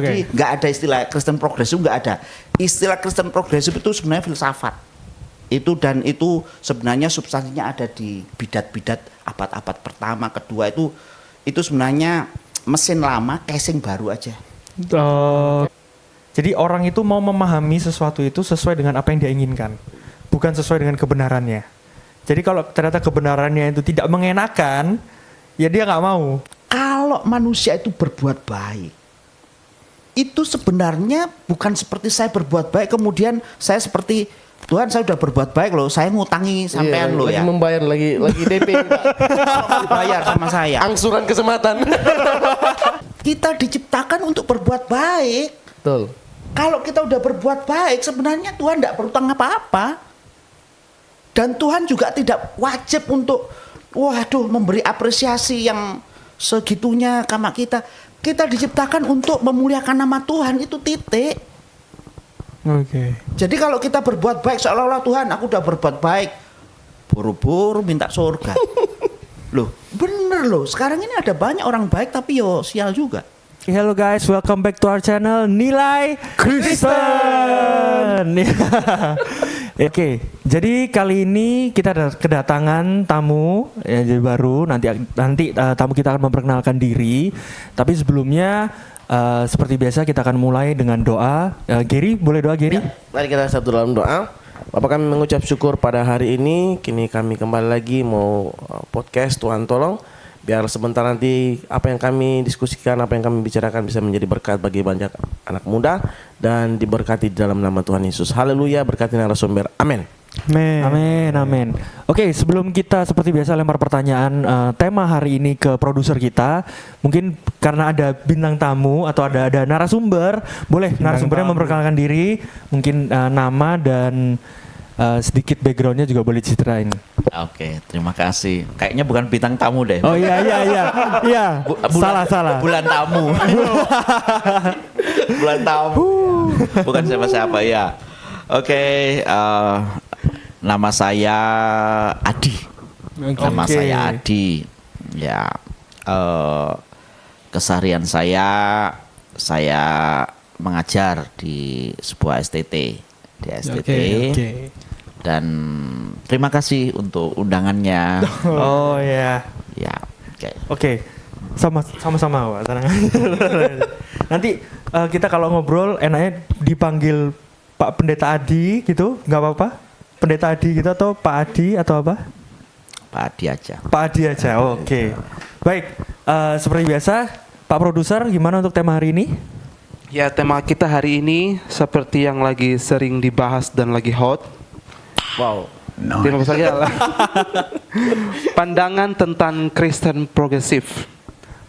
Jadi nggak ada istilah Kristen progresif, nggak ada. Istilah Kristen progresif itu sebenarnya filsafat. Itu sebenarnya substansinya ada di bidat-bidat abad-abad pertama, kedua itu sebenarnya mesin lama, casing baru aja. Jadi orang itu mau memahami sesuatu itu sesuai dengan apa yang dia inginkan, bukan sesuai dengan kebenarannya. Jadi kalau ternyata kebenarannya itu tidak mengenakan, ya dia nggak mau. Kalau manusia itu berbuat baik, itu sebenarnya bukan seperti saya berbuat baik kemudian saya seperti Tuhan saya udah berbuat baik loh, saya ngutangi sampean loh ya. Lagi membayar lagi DP Bayar sama saya. angsuran keselamatan. Kita diciptakan untuk berbuat baik. Betul. Kalau kita udah berbuat baik, sebenarnya Tuhan tidak berutang apa-apa. Dan Tuhan juga tidak wajib untuk, memberi apresiasi yang segitunya sama kita. Kita diciptakan untuk memuliakan nama Tuhan, itu titik. Oke. Jadi kalau kita berbuat baik, seolah-olah Tuhan, aku udah berbuat baik. Buru-buru minta surga. Loh, bener loh. Sekarang ini ada banyak orang baik, tapi sial juga. Hello guys, welcome back to our channel Nilai Kristen. Oke, jadi kali ini kita ada kedatangan tamu ya, jadi baru. Nanti tamu kita akan memperkenalkan diri. Tapi sebelumnya seperti biasa kita akan mulai dengan doa. Gary, boleh doa Gary? Ya, mari kita satu dalam doa. Bapak kami mengucap syukur pada hari ini. Kini kami kembali lagi mau podcast. Tuhan tolong biar sebentar nanti apa yang kami diskusikan, apa yang kami bicarakan bisa menjadi berkat bagi banyak anak muda dan diberkati di dalam nama Tuhan Yesus. Haleluya, berkati narasumber. Amin. Amin. Oke, sebelum kita seperti biasa lempar pertanyaan tema hari ini ke produser kita, mungkin karena ada bintang tamu atau ada narasumber, boleh narasumbernya memperkenalkan diri, mungkin nama dan sedikit backgroundnya juga boleh diceritain. Oke, terima kasih. Kayaknya bukan bintang tamu deh. Oh iya. Salah. Bulan tamu. Bulan tamu. Bukan siapa-siapa ya. Oke, nama saya Adi. Nama saya Adi. Ya, keseharian saya mengajar di sebuah STT. Di STT. Oke. Dan terima kasih untuk undangannya. Oh ya. Ya, oke. Oke. Sama-sama, Pak. Tenang. Nanti kita kalau ngobrol enaknya dipanggil Pak Pendeta Adi gitu, nggak apa-apa? Pendeta Adi gitu atau Pak Adi atau apa? Pak Adi aja. Pak Adi aja, oke. Baik, seperti biasa, Pak Produser gimana untuk tema hari ini? Ya, tema kita hari ini seperti yang lagi sering dibahas dan lagi hot. Wow. Tema besarnya adalah pandangan tentang Kristen progresif.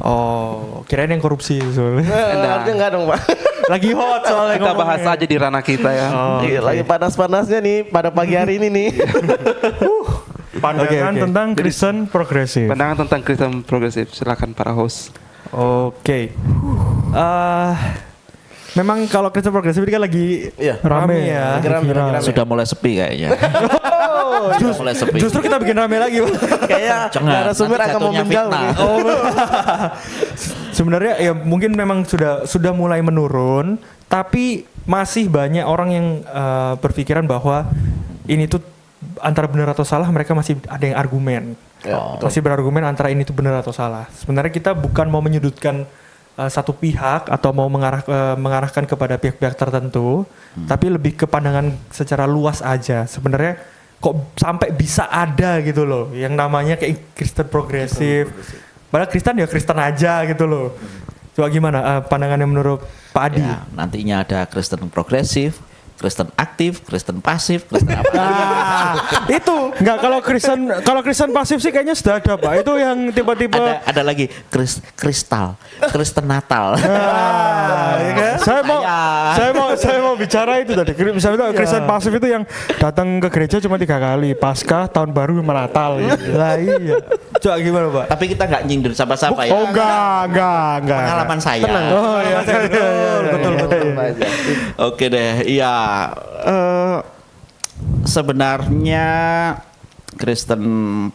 Oh, kirain yang korupsi soalnya. Harusnya enggak dong, Pak. Lagi hot soalnya Kita bahas ngomongnya. aja di ranah kita ya. Iya, lagi panas-panasnya nih pada pagi hari ini nih. Pandangan tentang Kristen progresif. Pandangan tentang Kristen progresif. Silakan para host. Oke. Memang kalau Kristen progresif ini kan lagi rame ya. lagi rame. Sudah mulai sepi kayaknya. Sudah mulai sepi. Justru kita bikin rame lagi, Pak. Kayaknya narasumber nanti akan mau jatuhnya meninggal. fitnah. Sebenarnya ya mungkin memang sudah mulai menurun, tapi masih banyak orang yang berpikiran bahwa ini tuh antara benar atau salah, mereka masih ada yang argumen. Masih berargumen antara ini tuh benar atau salah. Sebenarnya kita bukan mau menyudutkan satu pihak atau mau mengarahkan kepada pihak-pihak tertentu, tapi lebih ke pandangan secara luas aja. Sebenarnya kok sampai bisa ada gitu loh yang namanya kayak Kristen progresif. Padahal Kristen ya Kristen aja gitu loh. Coba gimana pandangannya menurut Pak Adi? Ya, nantinya ada Kristen progresif, Kristen aktif, Kristen pasif, Kristen apa? Nah, itu enggak kalau Kristen pasif sih kayaknya sudah ada, Pak. Itu yang tipe-tipe ada lagi kristal, Kristen Natal. ya kan? Saya mau bicara itu tadi. Misalnya Kristen pasif itu yang datang ke gereja cuma 3 kali, Paskah, tahun baru, sama Natal gitu. Lah iya. Coba gimana, Pak? Tapi kita nggak nyindir siapa-siapa ya. Oh enggak. Pengalaman saya. Tenang. Oh iya, betul. Oke deh, iya. Sebenarnya Kristen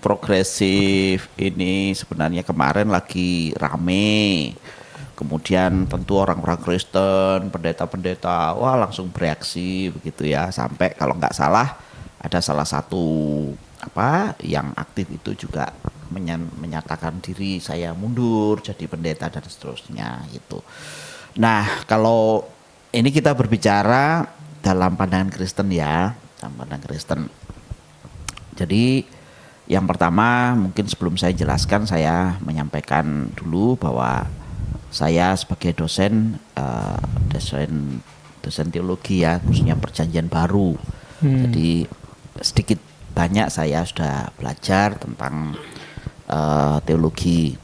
progresif ini sebenarnya kemarin lagi rame. Kemudian tentu orang-orang Kristen, pendeta-pendeta, wah langsung bereaksi begitu ya. Sampai kalau nggak salah ada salah satu yang aktif itu juga menyatakan diri saya mundur jadi pendeta dan seterusnya gitu. Nah kalau ini kita berbicara dalam pandangan Kristen ya, dalam pandangan Kristen. Jadi yang pertama mungkin sebelum saya jelaskan saya menyampaikan dulu bahwa saya sebagai dosen teologi ya, khususnya Perjanjian Baru. Jadi sedikit banyak saya sudah belajar tentang teologi.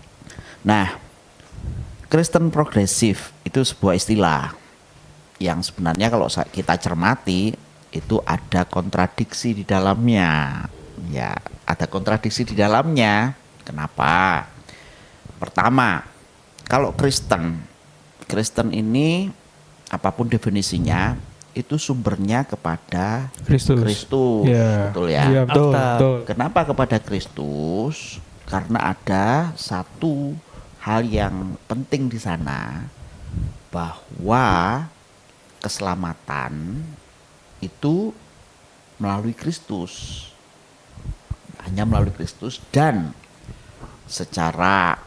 Nah, Kristen progresif itu sebuah istilah yang sebenarnya kalau kita cermati itu ada kontradiksi di dalamnya. Ya, ada kontradiksi di dalamnya. Kenapa? Pertama, kalau Kristen ini apapun definisinya itu sumbernya kepada Kristus. Ya. Betul ya? Iya, betul. Kenapa kepada Kristus? Karena ada satu hal yang penting di sana, bahwa keselamatan itu melalui Kristus. Hanya melalui Kristus dan secara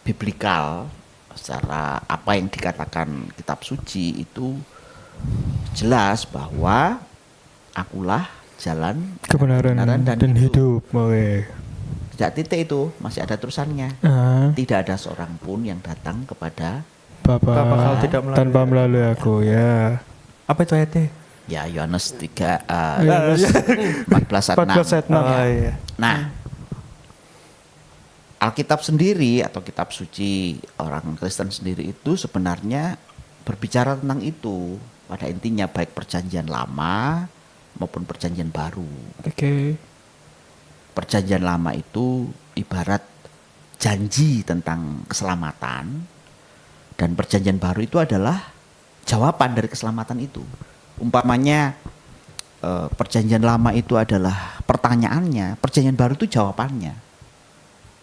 biblikal, secara apa yang dikatakan kitab suci itu jelas bahwa akulah jalan Kebenaran dan hidup. Oke. Tidak titik itu, masih ada terusannya. Tidak ada seorang pun yang datang kepada Bapa Kalau tidak melalui tanpa melalui aku ya. Apa itu ayatnya? ya Yohanes 3 14 ayat 6. 14 ayat 6. Oh, iya. Nah, Alkitab sendiri atau kitab suci orang Kristen sendiri itu sebenarnya berbicara tentang itu pada intinya, baik Perjanjian Lama maupun Perjanjian Baru. Oke. Perjanjian Lama itu ibarat janji tentang keselamatan, dan Perjanjian Baru itu adalah jawaban dari keselamatan itu. Umpamanya Perjanjian Lama itu adalah pertanyaannya, Perjanjian Baru itu jawabannya.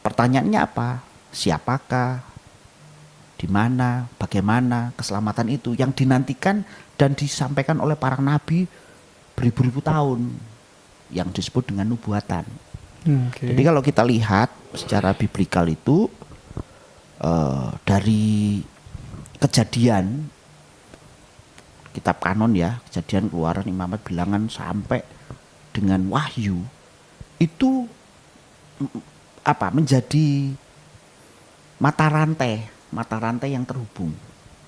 Pertanyaannya apa? Siapakah? Di mana? Bagaimana keselamatan itu yang dinantikan dan disampaikan oleh para nabi beribu-ribu tahun, yang disebut dengan nubuatan. Oke. Jadi kalau kita lihat secara biblikal itu dari Kejadian, kitab kanon ya, Kejadian, Keluaran, Imamat, Bilangan sampai dengan Wahyu itu menjadi mata rantai yang terhubung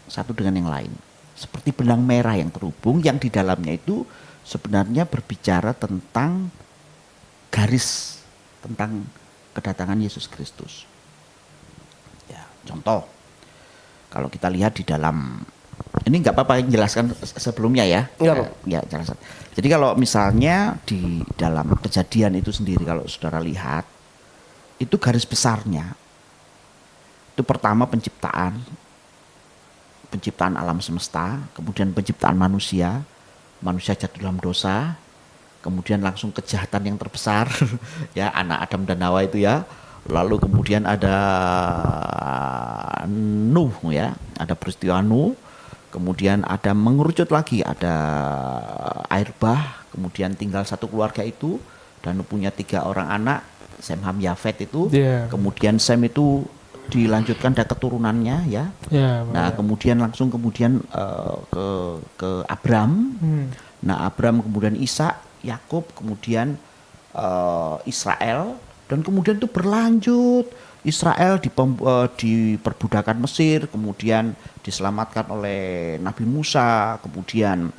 satu dengan yang lain, seperti benang merah yang terhubung, yang di dalamnya itu sebenarnya berbicara tentang garis tentang kedatangan Yesus Kristus. Ya, contoh, kalau kita lihat di dalam, ini nggak apa-apa jelaskan sebelumnya ya. Nggak apa. Ya, jelaskan. Jadi kalau misalnya di dalam Kejadian itu sendiri, kalau saudara lihat, itu garis besarnya itu pertama penciptaan alam semesta, kemudian penciptaan manusia jatuh dalam dosa, kemudian langsung kejahatan yang terbesar ya, anak Adam dan Hawa itu ya, lalu kemudian ada Nuh ya, ada peristiwa Nuh, kemudian ada mengerucut lagi, ada air bah, kemudian tinggal satu keluarga itu dan punya 3 orang anak, Sem, Ham, Yafet itu. Kemudian Sem itu dilanjutkan dari keturunannya ya. Nah, kemudian ke Abram. Nah, Abram kemudian Ishak, Yakub, kemudian Israel, dan kemudian itu berlanjut. Israel diperbudakan Mesir, kemudian diselamatkan oleh Nabi Musa, kemudian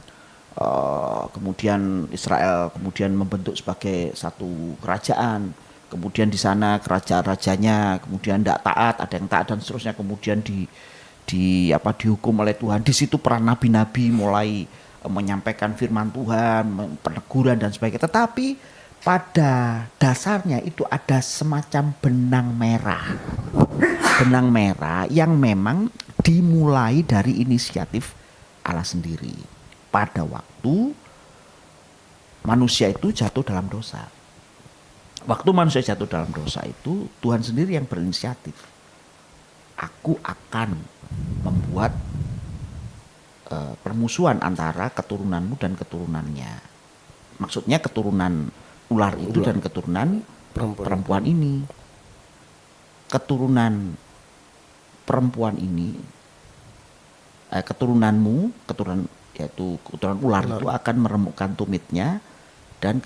Israel kemudian membentuk sebagai satu kerajaan. Kemudian di sana kerajaan-rajanya kemudian tidak taat, ada yang taat dan seterusnya, kemudian dihukum oleh Tuhan. Di situ peran nabi-nabi mulai menyampaikan firman Tuhan, peneguran dan sebagainya. Tetapi pada dasarnya itu ada semacam benang merah yang memang dimulai dari inisiatif Allah sendiri. Pada waktu manusia itu jatuh dalam dosa. Waktu manusia jatuh dalam dosa itu Tuhan sendiri yang berinisiatif. aku akan membuat permusuhan antara keturunanmu dan keturunannya. Maksudnya keturunan ular itu dan keturunan perempuan ini. Keturunan perempuan ini, keturunanmu, yaitu keturunan ular itu akan meremukkan tumitnya, dan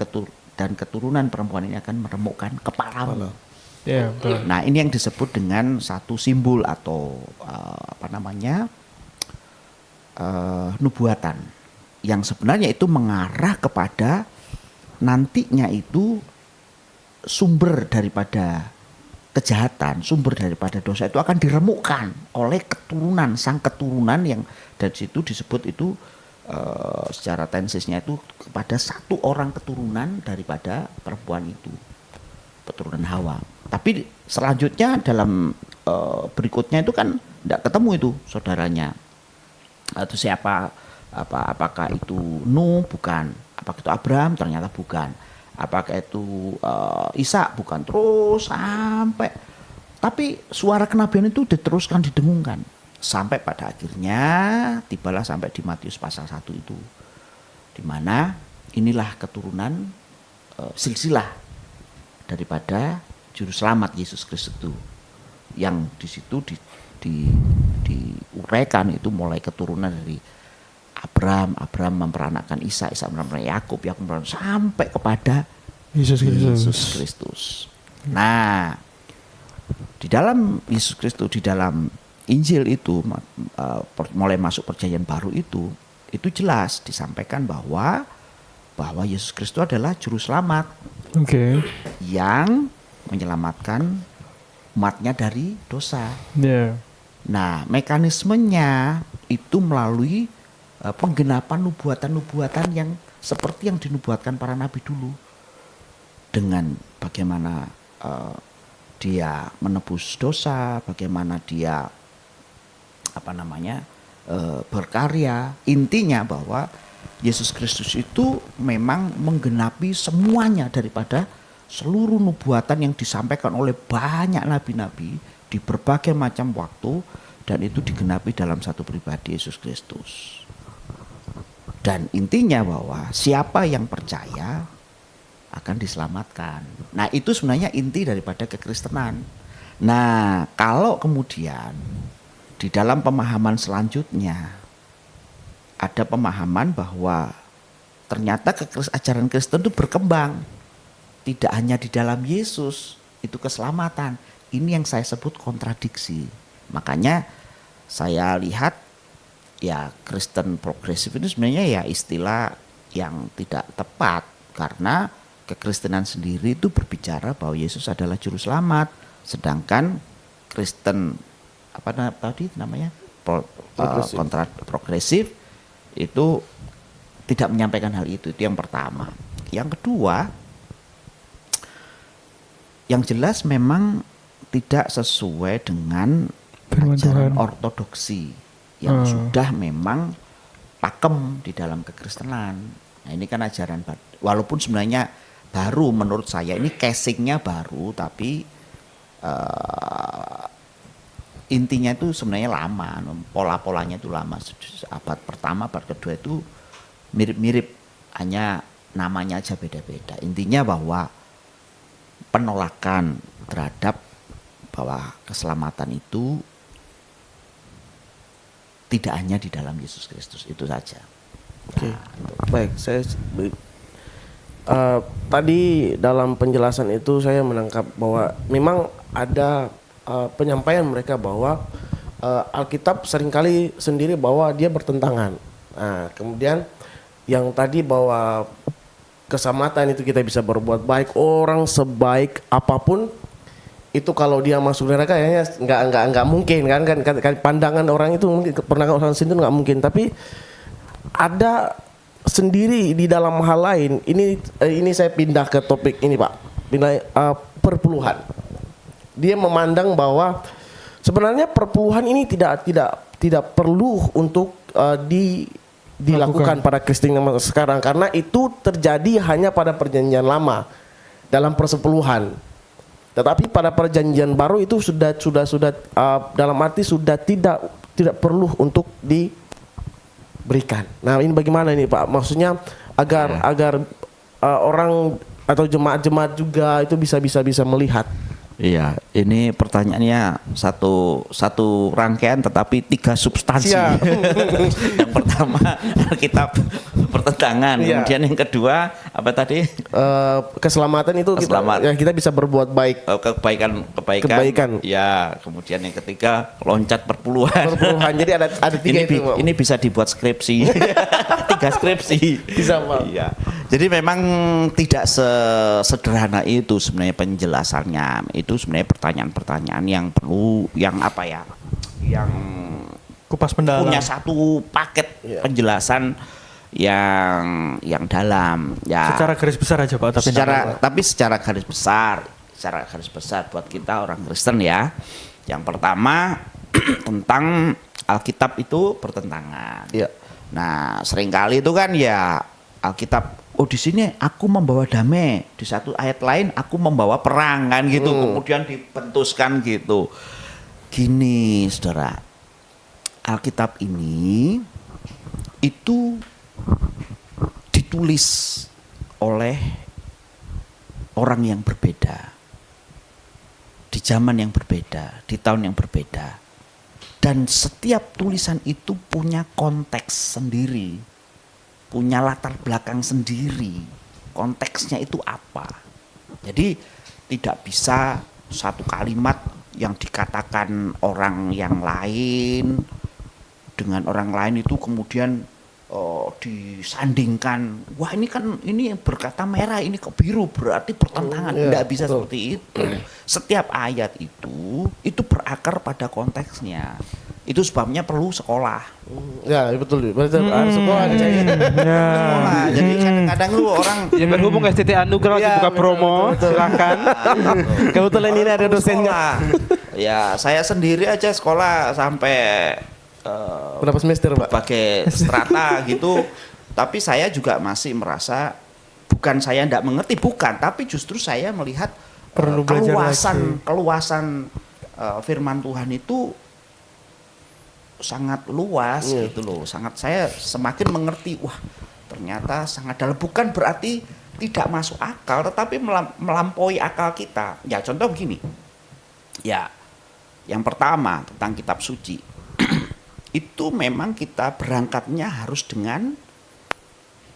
keturunan perempuan ini akan meremukkan kepalamu. Ya, betul. Nah, ini yang disebut dengan satu simbol atau nubuatan yang sebenarnya itu mengarah kepada nantinya itu sumber daripada kejahatan, sumber daripada dosa itu akan diremukkan oleh sang keturunan yang dari situ disebut itu secara tensisnya itu kepada satu orang keturunan daripada perempuan itu, keturunan Hawa. Tapi selanjutnya dalam berikutnya itu kan tidak ketemu itu saudaranya. Atau siapa, apakah itu Nuh? Bukan. Apakah itu Abraham? Ternyata bukan. Apakah itu Ishak? Bukan. Terus sampai, tapi suara kenabian itu diteruskan didengungkan sampai pada akhirnya tibalah sampai di Matius pasal 1 itu, di mana inilah keturunan silsilah daripada juru selamat Yesus Kristus itu, yang di situ diuraikan itu mulai keturunan dari Abraham memperanakkan Ishak memperanakkan Yakub sampai kepada Yesus Kristus. Nah, di dalam Yesus Kristus, di dalam Injil itu mulai masuk perjanjian baru itu jelas disampaikan bahwa Yesus Kristus adalah juru selamat yang menyelamatkan umatnya dari dosa. Ya. Nah, mekanismenya itu melalui penggenapan nubuatan-nubuatan yang seperti yang dinubuatkan para nabi dulu, dengan bagaimana dia menebus dosa, bagaimana dia berkarya. Intinya bahwa Yesus Kristus itu memang menggenapi semuanya daripada seluruh nubuatan yang disampaikan oleh banyak nabi-nabi di berbagai macam waktu, dan itu digenapi dalam satu pribadi, Yesus Kristus. Dan intinya bahwa siapa yang percaya akan diselamatkan. Nah, itu sebenarnya inti daripada kekristenan. Nah, kalau kemudian di dalam pemahaman selanjutnya ada pemahaman bahwa ternyata ajaran Kristen itu berkembang, tidak hanya di dalam Yesus itu keselamatan. Ini yang saya sebut kontradiksi. Makanya saya lihat ya Kristen progresif ini sebenarnya ya istilah yang tidak tepat, karena kekristenan sendiri itu berbicara bahwa Yesus adalah juru selamat, sedangkan Kristen progresif itu tidak menyampaikan hal itu. Itu yang pertama. Yang kedua, yang jelas memang tidak sesuai dengan ajaran ortodoksi yang sudah memang pakem di dalam kekristenan. Nah, ini kan ajaran walaupun sebenarnya baru, menurut saya ini casingnya baru, tapi intinya itu sebenarnya lama, pola-polanya itu lama. Abad pertama, abad kedua itu mirip-mirip, hanya namanya aja beda-beda. Intinya bahwa penolakan terhadap bahwa keselamatan itu tidak hanya di dalam Yesus Kristus, itu saja. Oke. Baik, saya tadi dalam penjelasan itu saya menangkap bahwa memang ada penyampaian mereka bahwa Alkitab seringkali sendiri bahwa dia bertentangan. Nah, kemudian yang tadi bahwa keselamatan itu kita bisa berbuat baik, orang sebaik apapun itu kalau dia masuk neraka kayaknya nggak mungkin kan pandangan orang itu mungkin, pandangan orang sendiri nggak mungkin. Tapi ada sendiri di dalam hal lain. Ini saya pindah ke topik ini, Pak. Perpuluhan. Dia memandang bahwa sebenarnya perpuluhan ini tidak perlu untuk dilakukan pada Kristen sekarang, karena itu terjadi hanya pada perjanjian lama dalam persepuluhan. Tetapi pada perjanjian baru itu sudah dalam arti sudah tidak perlu untuk diberikan. Nah, ini bagaimana ini Pak? Maksudnya agar orang atau jemaat-jemaat juga itu bisa melihat. Iya, ini pertanyaannya satu rangkaian tetapi 3 substansi. Siap. Yang pertama Alkitab pertentangan, Iya. kemudian yang kedua apa tadi? Keselamatan itu Keselamatan. kita bisa berbuat baik. Kebaikan. Ya, kemudian yang ketiga loncat perpuluhan. Perpuluhan. Jadi ada 3 itu. Pak. Ini bisa dibuat skripsi. 3 skripsi. Bisa, Pak. Iya. Jadi memang tidak sesederhana itu sebenarnya penjelasannya. Itu sebenarnya pertanyaan-pertanyaan yang perlu yang Kupas mendalam. punya satu paket penjelasan yang dalam ya. Secara garis besar aja Pak, tapi Secara garis besar buat kita orang Kristen ya. Yang pertama tentang Alkitab itu bertentangan. Iya. Nah, seringkali itu kan ya Alkitab, oh di sini aku membawa damai, di satu ayat lain aku membawa perang kan gitu. Kemudian dibentuskan gitu. Gini, Saudara. Alkitab ini itu ditulis oleh orang yang berbeda, di zaman yang berbeda, di tahun yang berbeda, dan setiap tulisan itu punya konteks sendiri, punya latar belakang sendiri, konteksnya itu apa. Jadi tidak bisa satu kalimat yang dikatakan orang yang lain dengan orang lain itu kemudian disandingkan, wah ini berkata merah, ini kok biru, berarti pertentangan. Tidak bisa seperti itu. Setiap ayat itu berakar pada konteksnya. Itu sebabnya perlu sekolah. Ya, betul. Berarti harus sekolah. Sekolah. Jadi kadang-kadang lu orang Ya berhubung STT Anugerah lagi buka promo, silakan. Kebetulan ini ada dosennya. sekolah. Ya, saya sendiri aja sekolah sampai Berapa semester, Pak? berbagai strata gitu. Tapi saya juga masih merasa bukan saya tidak mengerti, bukan, tapi justru saya melihat Perlu belajar keluasan firman Tuhan itu sangat luas gitu loh. Saya semakin mengerti, wah ternyata sangat dalam. Bukan berarti tidak masuk akal, tetapi melampaui akal kita. Ya contoh begini. Ya, yang pertama tentang kitab suci. Itu memang kita berangkatnya harus dengan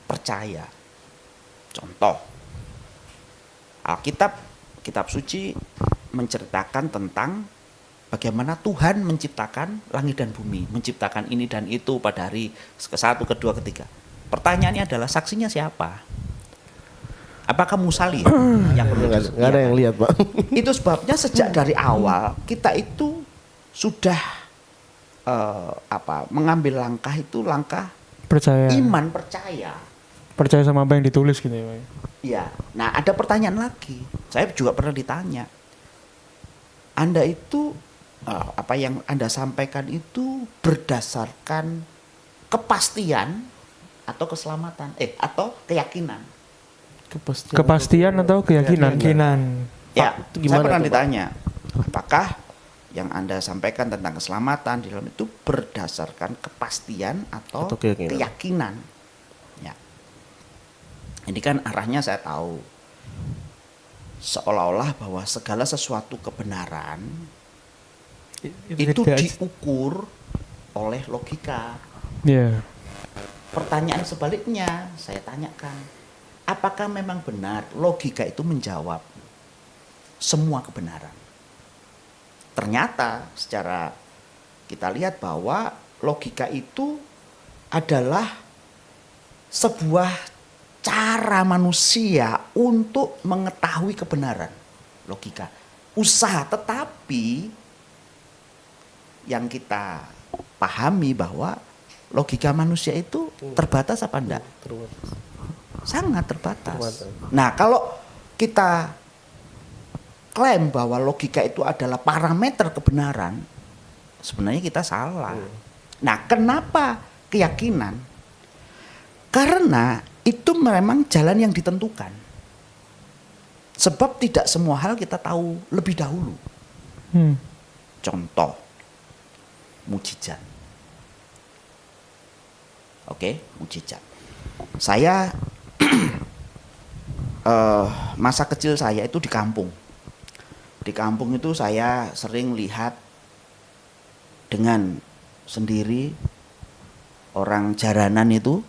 percaya. Contoh, Alkitab, kitab suci menceritakan tentang bagaimana Tuhan menciptakan langit dan bumi, menciptakan ini dan itu pada hari ke-1, ke-2, ke-3. Pertanyaannya adalah saksinya siapa? Apakah Musa lihat? Yang perlu Nggak ada yang lihat, Pak. Itu sebabnya sejak dari awal kita itu sudah mengambil langkah itu langkah Percaya. iman, percaya. Percaya sama apa yang ditulis gitu ya, Pak. Iya. Nah, ada pertanyaan lagi. Saya juga pernah ditanya. Anda itu apa yang Anda sampaikan itu berdasarkan kepastian atau keselamatan atau keyakinan? Kepastian atau keyakinan? Ya, itu gimana saya pernah tuh, Pak? ditanya, apakah yang Anda sampaikan tentang keselamatan di dalam itu berdasarkan kepastian atau keyakinan? Ya. Ini kan arahnya saya tahu. Seolah-olah bahwa segala sesuatu kebenaran itu diukur oleh logika. Iya. Pertanyaan sebaliknya saya tanyakan, apakah memang benar logika itu menjawab semua kebenaran? Ternyata secara kita lihat bahwa logika itu adalah sebuah cara manusia untuk mengetahui kebenaran. Logika, usaha, tetapi yang kita pahami bahwa logika manusia itu terbatas apa enggak? Sangat terbatas. Nah, kalau kita klaim bahwa logika itu adalah parameter kebenaran, sebenarnya kita salah. Nah, kenapa keyakinan? Karena itu memang jalan yang ditentukan. Sebab tidak semua hal kita tahu lebih dahulu. Contoh, mujizat. Oke, mujizat. Saya masa kecil saya itu di kampung. Di kampung itu saya sering lihat dengan sendiri orang jaranan itu,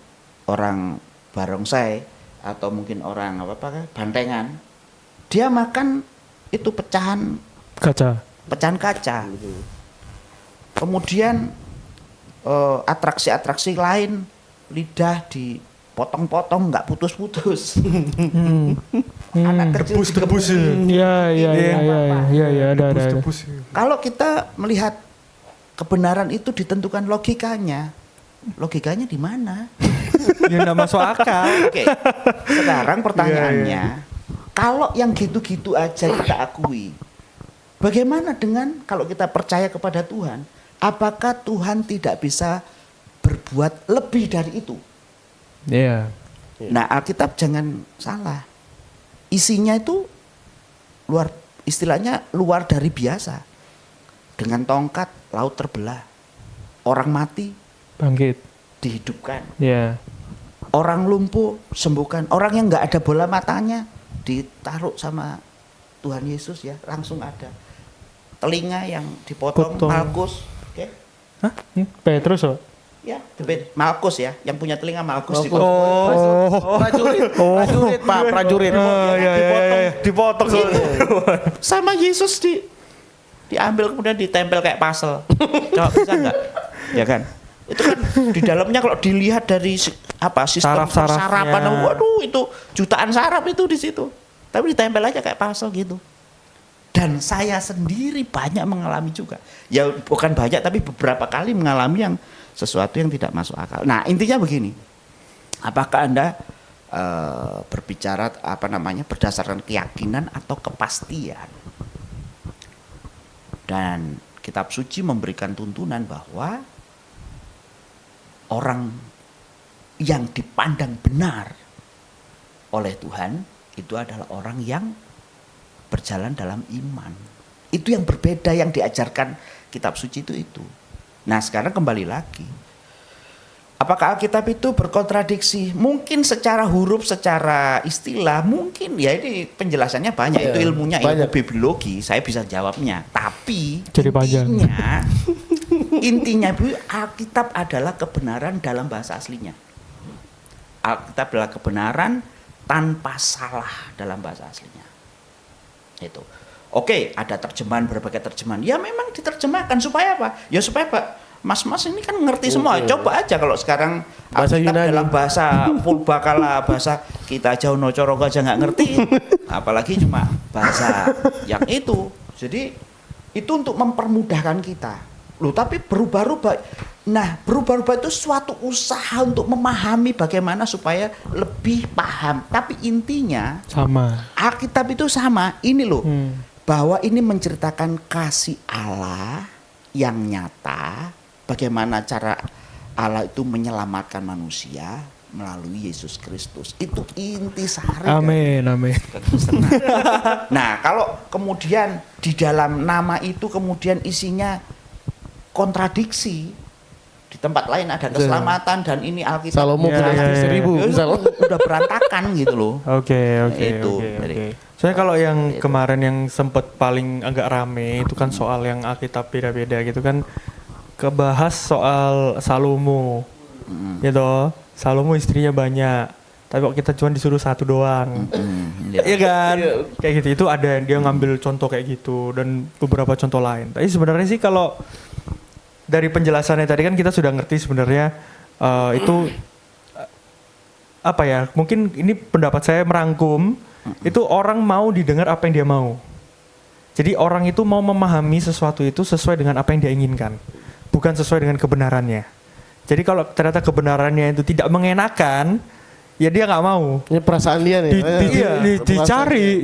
orang barongsai atau mungkin orang bantengan, dia makan itu pecahan kaca. Kemudian atraksi-atraksi lain, lidah dipotong-potong nggak putus-putus. Anak kecil Tebus. Iya, ada. Kalau kita melihat kebenaran itu ditentukan logikanya di mana? Ya nggak masuk akal. Oke. Sekarang pertanyaannya, kalau yang gitu-gitu aja kita akui, bagaimana dengan kalau kita percaya kepada Tuhan? Apakah Tuhan tidak bisa berbuat lebih dari itu? Iya. Nah, Alkitab jangan salah. Isinya itu istilahnya luar dari biasa. Dengan tongkat laut terbelah. Orang mati Bangkit. dihidupkan. Iya. Orang lumpuh sembuhkan. Orang yang nggak ada bola matanya ditaruh sama Tuhan Yesus ya, langsung ada. Telinga yang dipotong Malkus, oke? Hah? Petrus oh? Ya, Malkus ya, yang punya telinga Malkus Malkus. dipotong. Prajurit, Pak, prajurit. Dipotong Sama Yesus diambil kemudian ditempel kayak puzzle. Coba bisa nggak? Ya kan? Itu kan di dalamnya kalau dilihat dari sistem sarapan, waduh itu jutaan saraf itu di situ. Tapi ditempel aja kayak puzzle gitu. Dan saya sendiri banyak mengalami juga. Ya bukan banyak tapi beberapa kali mengalami yang sesuatu yang tidak masuk akal. Nah, intinya begini. Apakah Anda berbicara berdasarkan keyakinan atau kepastian? Dan kitab suci memberikan tuntunan bahwa orang yang dipandang benar oleh Tuhan itu adalah orang yang berjalan dalam iman. Itu yang berbeda yang diajarkan kitab suci itu. Nah, sekarang kembali lagi. Apakah Alkitab itu berkontradiksi? Mungkin secara huruf, secara istilah, mungkin ya ini penjelasannya banyak. Itu ilmunya, ilmu bibliologi, saya bisa jawabnya. Tapi jadi intinya Alkitab adalah kebenaran dalam bahasa aslinya. Alkitab adalah kebenaran tanpa salah dalam bahasa aslinya. Itu. Oke, ada terjemahan, berbagai terjemahan. Ya memang diterjemahkan supaya apa? Ya supaya mas-mas ini kan ngerti semua. Coba aja kalau sekarang bahasa Yunani dalam bahasa purbakala, bahasa kita Jauno Coroko aja nggak ngerti, apalagi cuma bahasa yang itu. Jadi itu untuk mempermudahkan kita. Loh, tapi berubah-ubah. Nah, berubah-ubah itu suatu usaha untuk memahami bagaimana supaya lebih paham. Tapi intinya sama. Alkitab itu sama. Ini loh, bahwa ini menceritakan kasih Allah yang nyata. Bagaimana cara Allah itu menyelamatkan manusia melalui Yesus Kristus. Itu intisari. Amin. Kekristenan. Nah, kalau kemudian di dalam nama itu kemudian isinya kontradiksi, di tempat lain ada keselamatan dan ini Alkitab Salomo punya istri 1000 udah berantakan gitu loh. Oke. Soalnya kalau yang kemarin yang sempet paling agak rame itu kan soal yang Alkitab beda-beda gitu kan, kebahas soal Salomo, gitu. Salomo istrinya banyak, tapi kok kita cuma disuruh satu doang, iya kan? Kayak gitu. Itu ada dia ngambil contoh kayak gitu dan beberapa contoh lain. Tapi sebenarnya sih kalau dari penjelasannya tadi kan kita sudah ngerti sebenarnya itu apa ya? Mungkin ini pendapat saya merangkum. Itu orang mau didengar apa yang dia mau. Jadi orang itu mau memahami sesuatu itu sesuai dengan apa yang dia inginkan, bukan sesuai dengan kebenarannya. Jadi kalau ternyata kebenarannya itu tidak mengenakan, ya dia nggak mau. Ini perasaan dia nih.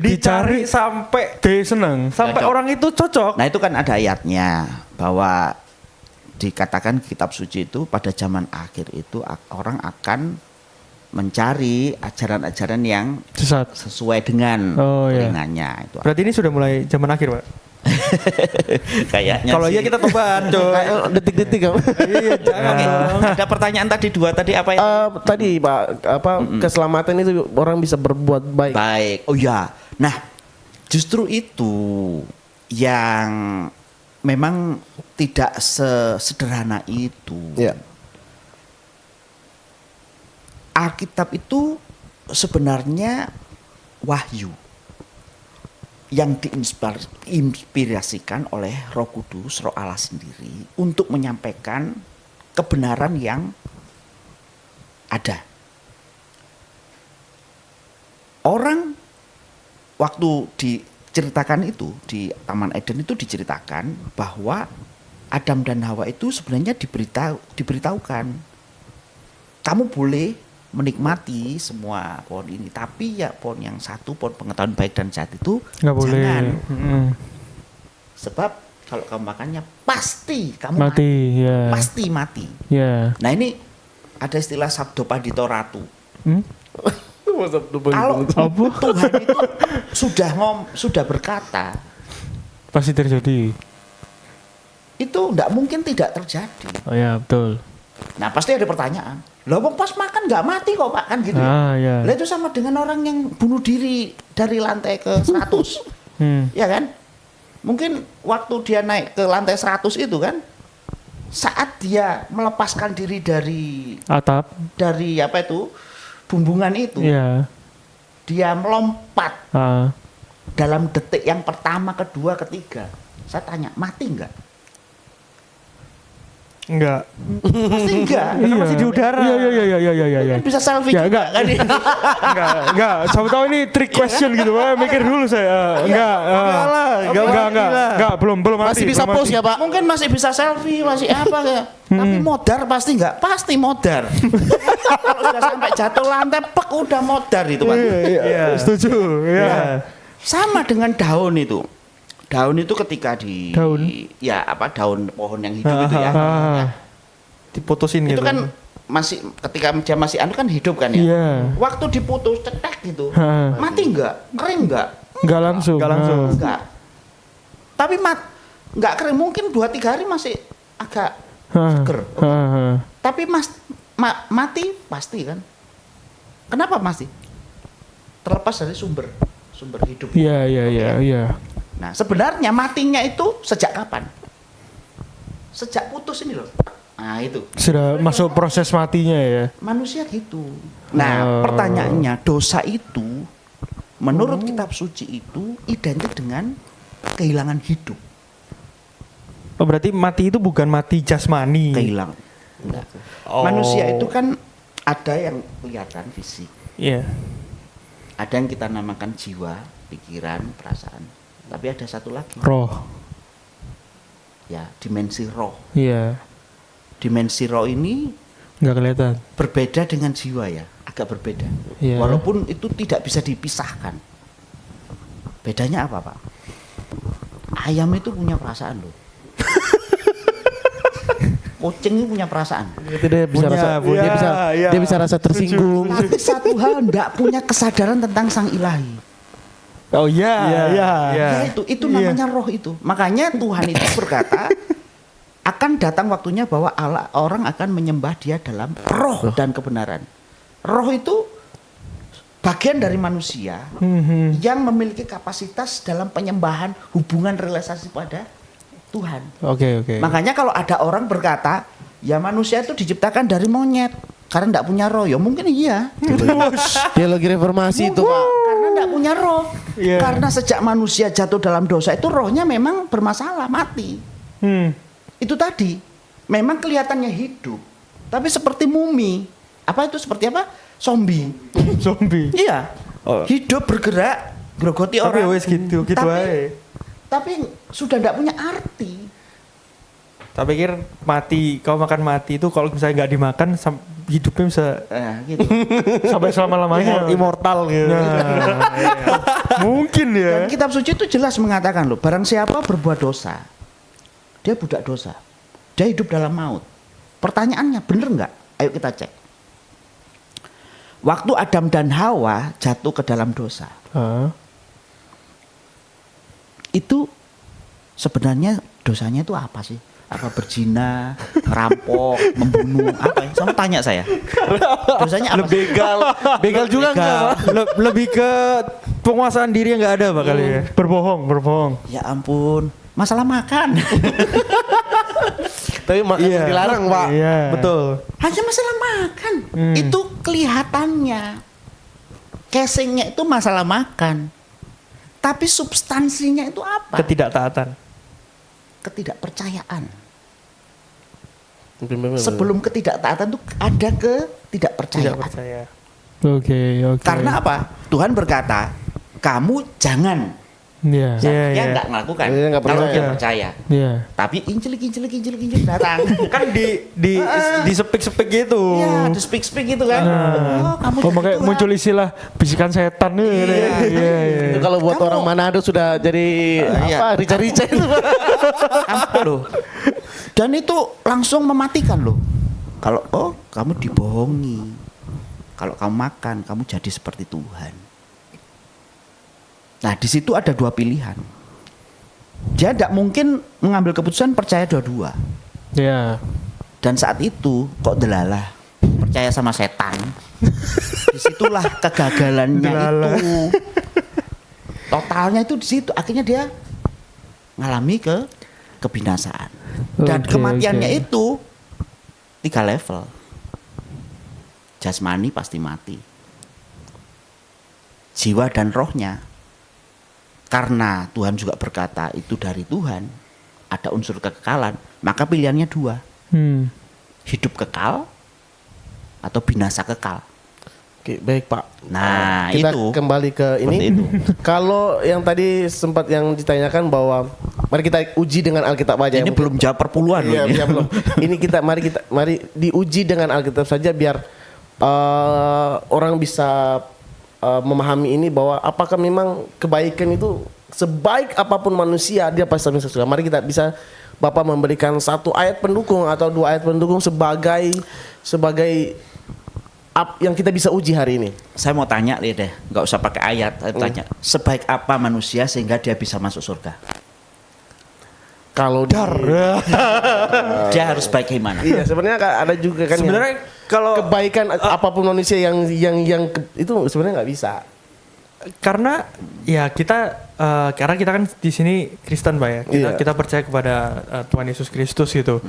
Dicari sampai dia seneng. Sampai Cocok. orang itu cocok. Nah, itu kan ada ayatnya bahwa dikatakan kitab suci itu pada zaman akhir itu orang akan mencari ajaran-ajaran yang Sesat. sesuai dengan Oh, iya. telinganya itu. Berarti ini sudah mulai zaman akhir, Pak. Kayaknya Kalau iya sih. kita tobat, coy. Detik-detik kamu. Iya, jangan. Oke, ada pertanyaan tadi 2 tadi apa ya? Tadi Pak, keselamatan itu orang bisa berbuat baik. Baik. Oh ya. Nah, justru itu yang memang tidak sesederhana itu. Ya. Alkitab itu sebenarnya wahyu yang diinspirasikan oleh Roh Kudus, Roh Allah sendiri untuk menyampaikan kebenaran yang ada. Orang waktu diceritakan itu di Taman Eden itu diceritakan bahwa Adam dan Hawa itu sebenarnya diberitahukan kamu boleh menikmati semua pohon ini, tapi ya pohon yang satu, pohon pengetahuan baik dan jahat itu Nggak boleh. jangan. Sebab Sebab kalau kamu makannya pasti kamu mati, ya. pasti mati. Ya. Nah ini ada istilah sabdo padito ratu. Hmm? Kalau Apa? Tuhan itu sudah berkata, Pasti terjadi. itu tidak mungkin tidak terjadi. Oh ya, betul. Nah pasti ada pertanyaan. Lah wong pas makan nggak mati kok Pak, kan gitu. Ya. Lah itu sama dengan orang yang bunuh diri dari lantai ke 100. Ya kan? Mungkin waktu dia naik ke lantai 100 itu kan, saat dia melepaskan diri dari Atap. apa itu, bumbungan itu, Ya. dia melompat Ah. dalam detik yang pertama, kedua, ketiga. Saya tanya, mati enggak? Enggak. Pasti enggak. Karena masih di udara. Iya. Kan bisa selfie Ya, juga kan. Enggak. Siapa tahu ini trick question gitu, Pak. Mikir dulu saya. Enggak. Enggak, belum mati. Masih bisa belum post mati. ya Pak? Mungkin masih bisa selfie, masih apa ya. Tapi modar pasti enggak? Pasti modar. Kalau sudah sampai jatuh lantai, pek udah modar itu Pak. Iya. Setuju. Ya. Sama dengan daun itu. Daun itu ketika Daun? ya apa daun pohon yang hidup itu ya. Ah. Diputusin Itu gitu. kan masih ketika dia masih anu kan hidup kan ya. Iya. Waktu diputus cetek gitu. Ah. Mati enggak? Kering enggak? Enggak langsung. Nggak langsung. Ah. Enggak. Tapi enggak kering, mungkin 2-3 hari masih agak seger. Tapi mati pasti kan. Kenapa pasti? Terlepas dari sumber hidup. Iya. Nah, sebenarnya matinya itu sejak kapan? Sejak putus ini loh. Nah, itu. Sudah masuk proses matinya ya. Manusia gitu. Nah, pertanyaannya, dosa itu menurut kitab suci itu identik dengan kehilangan hidup. Oh, berarti mati itu bukan mati jasmani. Kehilangan. Enggak. Oh. Manusia itu kan ada yang kelihatan fisik, Iya. ada yang kita namakan jiwa, pikiran, perasaan. Tapi ada satu lagi, Roh. ya dimensi roh. Iya. Dimensi roh ini Enggak kelihatan. berbeda dengan jiwa ya, agak berbeda. Iya. Walaupun itu tidak bisa dipisahkan. Bedanya apa Pak? Ayam itu punya perasaan loh. Kucing itu punya perasaan. Itu dia bisa Punya, dia bisa rasa tersinggung. Tapi satu hal tidak punya kesadaran tentang sang ilahi. Oh iya. Ya itu namanya roh itu. Makanya Tuhan itu berkata akan datang waktunya bahwa orang akan menyembah Dia dalam roh dan kebenaran. Roh itu bagian dari manusia yang memiliki kapasitas dalam penyembahan, hubungan relasi pada Tuhan. Oke. Makanya kalau ada orang berkata, ya manusia itu diciptakan dari monyet karena tidak punya roh, ya mungkin iya. Teologi reformasi itu Pak. Karena tidak punya roh. Iya. Karena sejak manusia jatuh dalam dosa itu rohnya memang bermasalah, mati. Itu tadi, memang kelihatannya hidup, tapi seperti mumi. Apa itu seperti apa? Zombie. Zombie. Iya. Hidup bergerak, grogoti Tapi orang. wes gitu aja. Tapi sudah tidak punya arti. Tak pikir mati, kau makan mati itu kalau misalnya nggak dimakan hidupnya bisa Gitu. Sampai selama-lamanya. immortal gitu. Mungkin ya. Dan kitab suci itu jelas mengatakan loh, barang siapa berbuat dosa, dia budak dosa. Dia hidup dalam maut. Pertanyaannya bener nggak? Ayo kita cek. waktu Adam dan Hawa jatuh ke dalam dosa, Ah. itu sebenarnya dosanya itu apa sih? Apa berzina, ngerampok, membunuh, apa ya? Sama tanya saya. Dosanya apa? sih? Begal juga enggak, Pak? Lebih ke penguasaan diri yang nggak ada Pak kali ya. Berbohong. Ya ampun, masalah makan. Tapi Iya. dilarang, Pak. Iya. Betul. Hanya masalah makan. Itu kelihatannya. Casingnya itu masalah makan. Tapi substansinya itu apa? Ketidaktaatan. Ketidakpercayaan. Bener-bener. Sebelum ketidaktaatan itu ada Tidak ketidakpercayaan. percaya. Oke. Karena apa? Tuhan berkata, kamu jangan. Iya. Iya, Dia iya. nggak melakukan. Dia nggak Kalau percaya. dia percaya. Iya. Tapi injil datang. Kan di sepik-sepik gitu. Iya, di speak gitu kan. Oh, kamu Oh jadi makanya Tuhan. muncul istilah bisikan setan nih. Iya. Itu kalau buat Kamu- orang Manado sudah jadi Iya. apa? Rica-rica itu. Apa loh? Dan itu langsung mematikan loh. Kalau kamu dibohongi. Kalau kamu makan, kamu jadi seperti Tuhan. Nah, di situ ada dua pilihan. Dia tidak mungkin mengambil keputusan percaya dua-dua. Iya. Dan saat itu kok delalah percaya sama setan. Disitulah kegagalannya itu. Totalnya itu di situ. Akhirnya dia ngalami kebinasaan. Dan Oke, kematiannya oke. itu 3 level. Jasmani pasti mati. Jiwa dan rohnya. Karena Tuhan juga berkata itu dari Tuhan, ada unsur kekekalan, maka pilihannya 2. Hidup kekal atau binasa kekal. Oke, baik, Pak. Nah, Kita itu. kembali ke Seperti ini. itu. Kalau yang tadi sempat yang ditanyakan bahwa mari kita uji dengan Alkitab aja. Ini Mungkin- belum jawab perpuluhan loh Iya, ini. iya, belum. Ini mari diuji dengan Alkitab saja biar orang bisa memahami ini bahwa apakah memang kebaikan itu sebaik apapun manusia dia pasti bisa suka. Mari kita bisa Bapak memberikan 1 ayat pendukung atau 2 ayat pendukung sebagai yang kita bisa uji hari ini. Saya mau tanya deh, nggak usah pakai ayat. Saya tanya, sebaik apa manusia sehingga dia bisa masuk surga? Kalau Dia harus baik gimana? iya sebenarnya ada juga kan Sebenarnya kalau kebaikan apapun manusia yang itu sebenarnya nggak bisa. karena ya karena kita kan di sini Kristen Pak ya. Iya. Kita percaya kepada Tuhan Yesus Kristus gitu.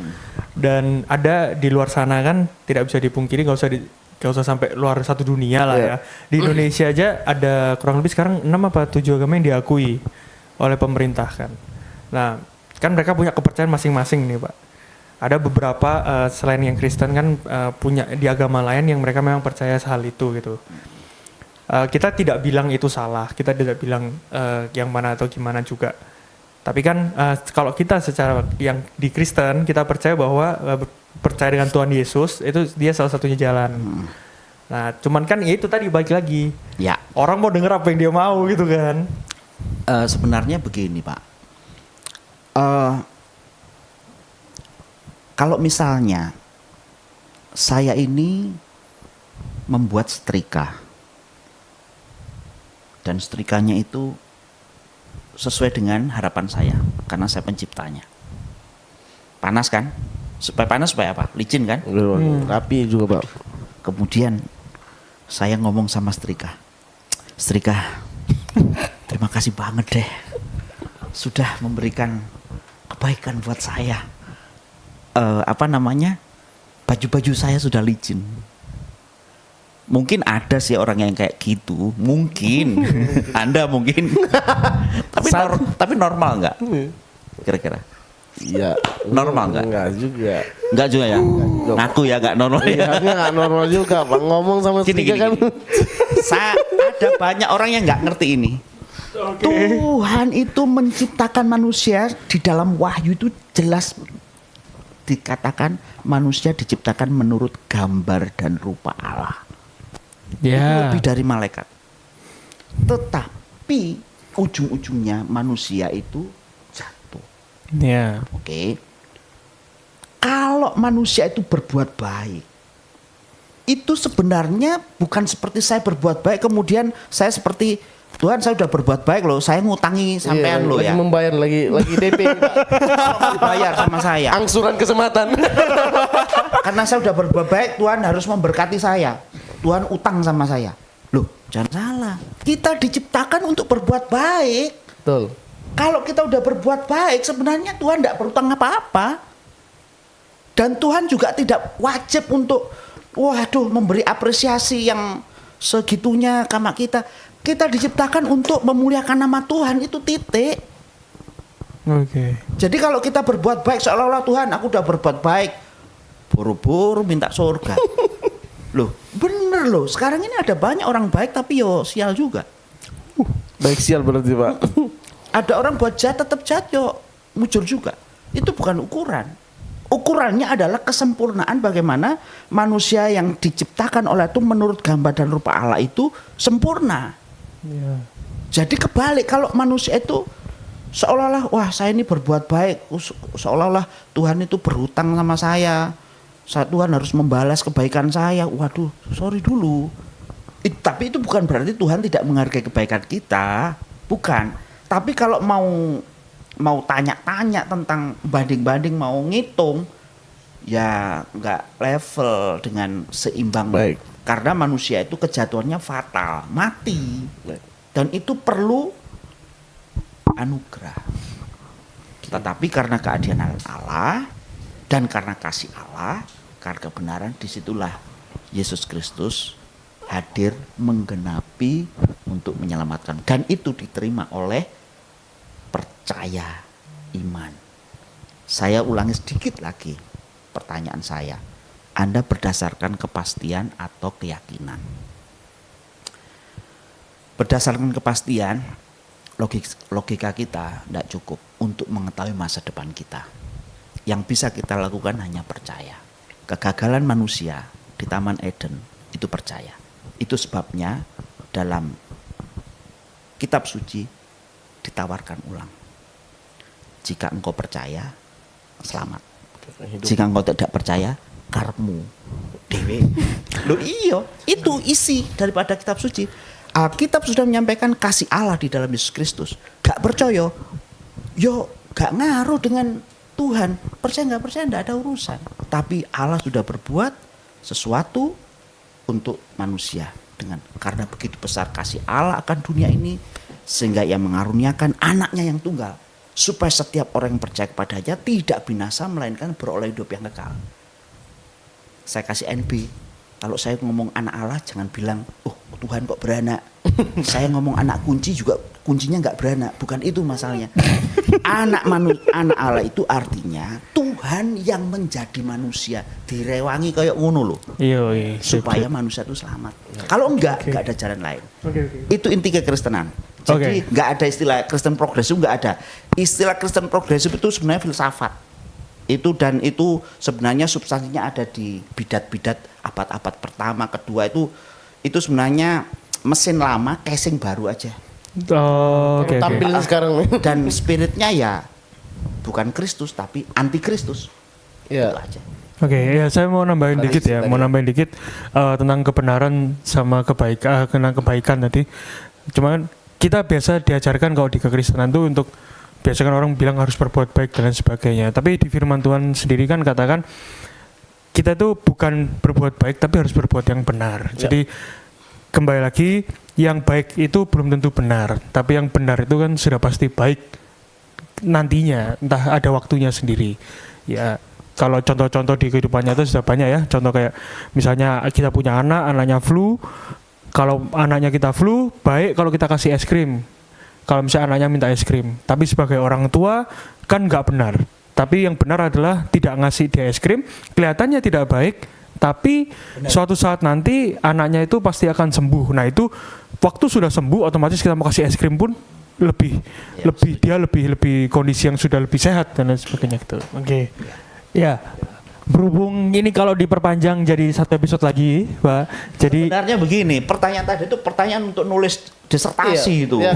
Dan ada di luar sana kan tidak bisa dipungkiri, nggak usah sampai luar satu dunia lah Iya. ya. Di Indonesia aja ada kurang lebih sekarang 6 apa 7 agama yang diakui oleh pemerintah kan. Nah, kan mereka punya kepercayaan masing-masing nih Pak. Ada beberapa selain yang Kristen kan punya di agama lain yang mereka memang percaya hal itu gitu. Kita tidak bilang itu salah, kita tidak bilang yang mana atau gimana juga. Tapi kan kalau kita secara yang di Kristen kita percaya bahwa percaya dengan Tuhan Yesus itu dia salah satunya jalan. Nah, cuman kan ya itu tadi balik lagi. Ya, Orang mau denger apa yang dia mau gitu kan. sebenarnya begini Pak. Kalau misalnya saya ini membuat setrika dan setrikanya itu sesuai dengan harapan saya karena saya penciptanya. Panas kan? Supaya panas supaya apa? Licin kan? Rapi juga, Pak. Kemudian saya ngomong sama setrika. Setrika, terima kasih banget deh sudah memberikan kebaikan buat saya. Baju-baju saya sudah licin. Mungkin ada sih orang yang kayak gitu, mungkin Anda mungkin, tapi normal nggak? Kira-kira Iya. normal nggak? Enggak juga. Nggak juga ya? Ngaku ya nggak normal ya? Iya, enggak normal juga, Pak. Ngomong sama Gini, setrika kan. Ada banyak orang yang nggak ngerti ini. Tuhan itu menciptakan manusia di dalam Wahyu itu jelas dikatakan manusia diciptakan menurut gambar dan rupa Allah. Itu Ya. lebih dari malaikat. Tetapi ujung-ujungnya manusia itu jatuh. Ya. Oke. Kalau manusia itu berbuat baik, itu sebenarnya bukan seperti saya berbuat baik kemudian saya seperti Tuhan saya udah berbuat baik loh, saya ngutangi sampean loh lagi ya. membayar lagi DP Pak. Dibayar sama saya. Angsuran kesempatan. Karena saya udah berbuat baik, Tuhan harus memberkati saya. Tuhan utang sama saya. Loh, jangan salah. Kita diciptakan untuk berbuat baik. Betul. Kalau kita udah berbuat baik, sebenarnya Tuhan tidak berutang apa-apa. Dan Tuhan juga tidak wajib untuk, memberi apresiasi yang segitunya sama kita. Kita diciptakan untuk memuliakan nama Tuhan, itu titik. Oke. Jadi kalau kita berbuat baik, seolah-olah Tuhan, aku udah berbuat baik. Buru-buru minta surga. Loh, bener loh. Sekarang ini ada banyak orang baik tapi sial juga. Baik sial berarti Pak. Ada orang buat jahat tetap jahat mujur juga. Itu bukan ukuran. Ukurannya adalah kesempurnaan bagaimana manusia yang diciptakan oleh itu menurut gambar dan rupa Allah itu sempurna. Iya. Jadi kebalik kalau manusia itu seolah-olah saya ini berbuat baik, seolah-olah Tuhan itu berhutang sama saya. Tuhan harus membalas kebaikan saya. Waduh, sorry dulu. Tapi itu bukan berarti Tuhan tidak menghargai kebaikan kita, bukan. Tapi kalau mau tanya-tanya tentang banding-banding, mau ngitung, ya nggak level dengan seimbang. Baik. Karena manusia itu kejatuhannya fatal, mati. Dan itu perlu anugerah. Tetapi karena keadilan Allah dan karena kasih Allah, karena kebenaran, disitulah Yesus Kristus hadir menggenapi untuk menyelamatkan. Dan itu diterima oleh percaya iman. Saya ulangi sedikit lagi pertanyaan saya. Anda berdasarkan kepastian atau keyakinan? Berdasarkan kepastian, logika kita tidak cukup untuk mengetahui masa depan kita. Yang bisa kita lakukan hanya percaya. Kegagalan manusia di Taman Eden itu percaya. Itu sebabnya dalam kitab suci ditawarkan ulang. Jika engkau percaya, selamat. Jika engkau tidak percaya, karmu dewe. Loh iya, itu isi daripada kitab suci. Alkitab sudah menyampaikan kasih Allah di dalam Yesus Kristus. Gak percaya, gak ngaruh dengan Tuhan. Percaya gak percaya gak ada urusan. Tapi Allah sudah berbuat sesuatu untuk manusia karena begitu besar kasih Allah akan dunia ini sehingga ia mengaruniakan anaknya yang tunggal supaya setiap orang yang percaya kepadanya tidak binasa melainkan beroleh hidup yang kekal. Saya kasih NB, kalau saya ngomong anak Allah jangan bilang Tuhan kok beranak. Saya ngomong anak kunci juga kuncinya nggak beranak, bukan itu masalahnya. Anak Allah itu artinya Tuhan yang menjadi manusia direwangi kayak ngono loh. Iya. Supaya manusia itu selamat. Kalau enggak ada jalan lain. Itu inti kekristenan. Jadi nggak ada istilah Kristen progresif, nggak ada. Istilah Kristen progresif itu sebenarnya filsafat. Itu sebenarnya substansinya ada di bidat-bidat abad-abad pertama, kedua itu sebenarnya mesin lama, casing baru aja. Tampilnya sekarang. Dan spiritnya ya bukan Kristus tapi anti Kristus. Iya. Itu aja. Oke, ya saya mau nambahin dikit ya, tentang kebenaran sama kebaikan tadi. Cuman kita biasa diajarkan kalau di kekristenan tuh untuk biasa kan orang bilang harus berbuat baik dan lain sebagainya. Tapi di firman Tuhan sendiri kan katakan kita tuh bukan berbuat baik tapi harus berbuat yang benar. Ya. Jadi kembali lagi yang baik itu belum tentu benar, tapi yang benar itu kan sudah pasti baik nantinya, entah ada waktunya sendiri. Ya, kalau contoh-contoh di kehidupan nyata sudah banyak ya. Contoh kayak misalnya kita punya anaknya flu. Kalau anaknya kita flu, baik kalau kita kasih es krim. Kalau misalnya anaknya minta es krim, tapi sebagai orang tua kan nggak benar. Tapi yang benar adalah tidak ngasih dia es krim, kelihatannya tidak baik, tapi suatu saat nanti anaknya itu pasti akan sembuh. Nah itu waktu sudah sembuh, otomatis kita mau kasih es krim pun lebih kondisi yang sudah lebih sehat dan lain sebagainya gitu. Oke. Ya. Berhubung ini kalau diperpanjang jadi satu episode lagi, Pak. Jadi sebenarnya begini, pertanyaan tadi itu pertanyaan untuk nulis disertasi itu. Iya.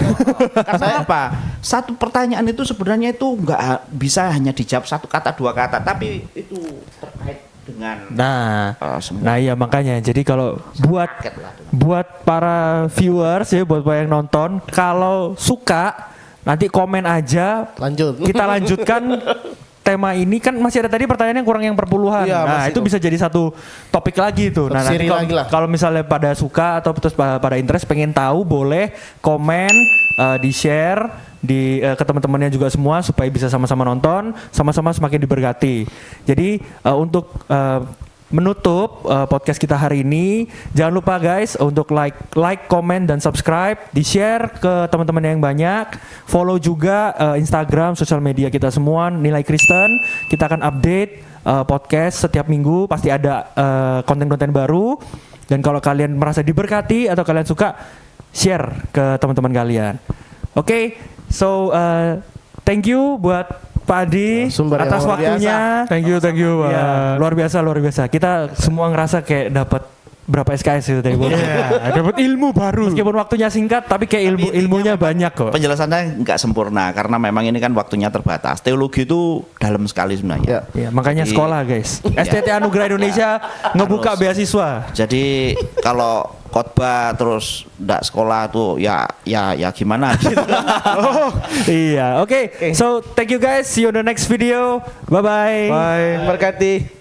Karena apa? Satu pertanyaan itu sebenarnya itu nggak bisa hanya dijawab satu kata dua kata, tapi itu terkait dengan Nah, semua. nah iya makanya. Jadi kalau Kaget lah dengan- buat para viewers ya, buat yang nonton, kalau suka nanti komen aja. Lanjut. Kita lanjutkan tema ini, kan masih ada tadi pertanyaan yang kurang yang perpuluhan. Iya, Nah, masih itu tuh. bisa jadi satu topik lagi tuh. Nah, nanti Seri lagi lah. kalau misalnya pada suka atau terus pada interest pengen tahu, boleh komen, di-share ke teman-temannya juga semua supaya bisa sama-sama nonton, sama-sama semakin diberkati. Jadi untuk menutup podcast kita hari ini, jangan lupa guys untuk like, comment dan subscribe, di-share ke teman-teman yang banyak, follow juga Instagram, sosial media kita semua Nilai Kristen. Kita akan update podcast setiap minggu, pasti ada konten-konten baru. Dan kalau kalian merasa diberkati atau kalian suka, share ke teman-teman kalian. Oke, so thank you buat Pak Adi Sumber yang atas luar waktunya. Thank you Pak. Ya, luar biasa. Kita semua ngerasa kayak dapat berapa SKS itu tadi. Iya, dapat ilmu baru. Meskipun waktunya singkat, tapi kayak ilmunya banyak kok. Penjelasannya nggak sempurna karena memang ini kan waktunya terbatas. Teologi itu dalam sekali sebenarnya. Ya, makanya Jadi- sekolah guys. STT Anugerah Indonesia ngebuka beasiswa. Jadi kalau khotbah terus nggak sekolah tuh ya gimana gitu. Iya, oke. So thank you guys. See you on the next video. Bye bye. Bye. Berkati.